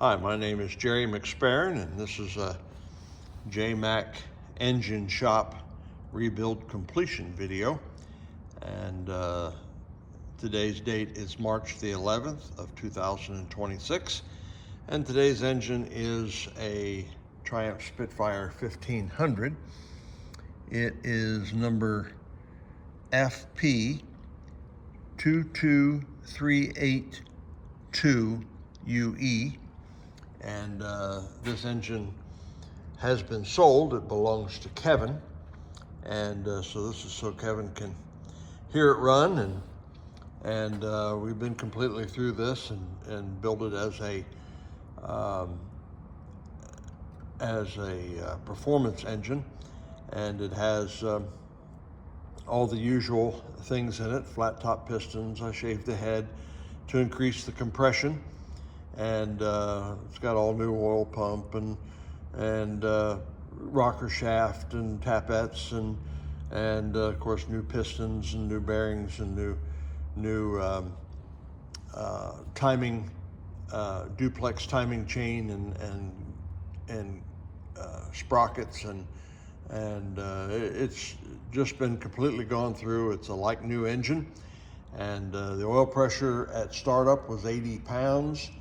Hi, my name is Jerry McSparron, and this is a JMAC Engine Shop Rebuild Completion video. And today's date is March the 11th of 2026. And today's engine is a Triumph Spitfire 1500. It is number FP22382UE. And this engine has been sold. It belongs to Kevin, and so this is so Kevin can hear it run, and we've been completely through this and built it as a performance engine, and it has all the usual things in it: flat top pistons. I shaved the head to increase the compression. And it's got all new oil pump and rocker shaft and tappets and of course new pistons and new bearings and new timing, duplex timing chain and sprockets and it's just been completely gone through. It's a like new engine, and the oil pressure at startup was 80 pounds.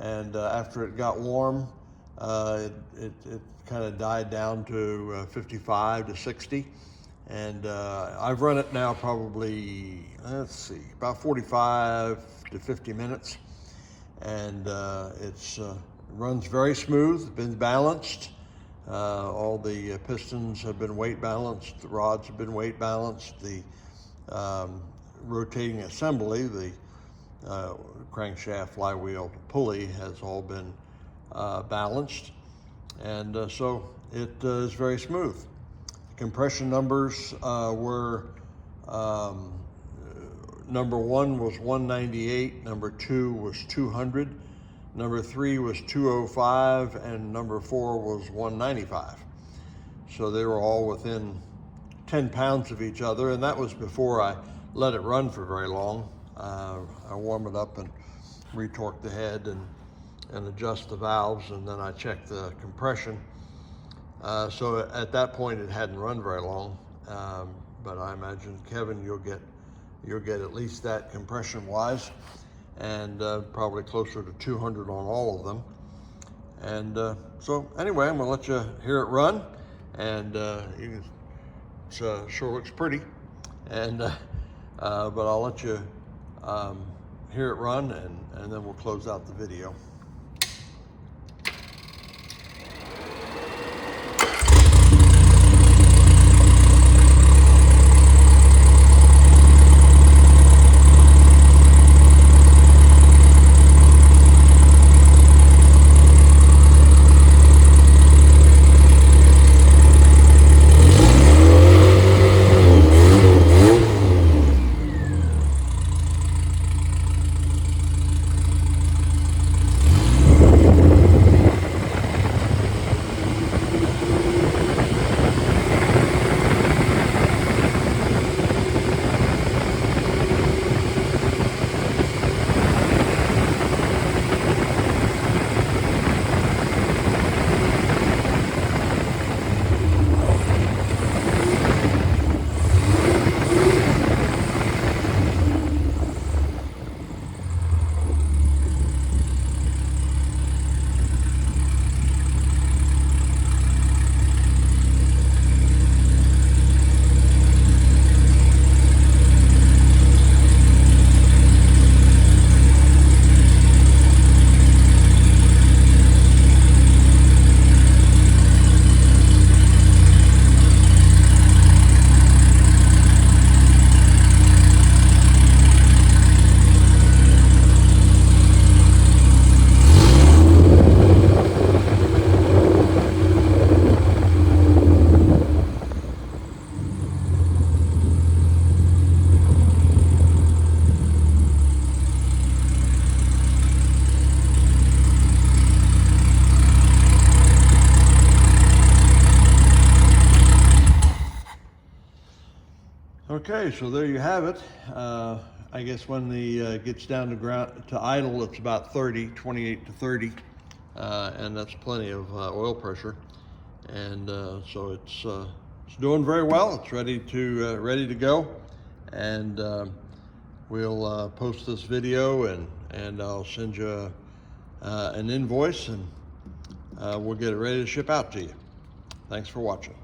And after it got warm, it kind of died down to 55 to 60. And I've run it now probably, about 45 to 50 minutes. And it runs very smooth, been balanced. All the pistons have been weight balanced, the rods have been weight balanced, the rotating assembly, the crankshaft, flywheel, pulley has all been balanced, and so it is very smooth. The compression numbers were number 1 was 198, number 2 was 200, number 3 was 205, and number 4 was 195. So they were all within 10 pounds of each other, and that was before I let it run for very long. I warm it up and retorque the head and adjust the valves, and then I check the compression. So at that point it hadn't run very long, but I imagine, Kevin, you'll get at least that compression wise, and probably closer to 200 on all of them. And so anyway, I'm gonna let you hear it run, and it sure looks pretty, and but I'll let you hear it run, and then we'll close out the video. Okay, so there you have it. I guess when the gets down to idle, it's about 28 to 30 and that's plenty of oil pressure. And so it's doing very well. It's ready to go, and we'll post this video, and I'll send you an invoice, and we'll get it ready to ship out to you. Thanks for watching.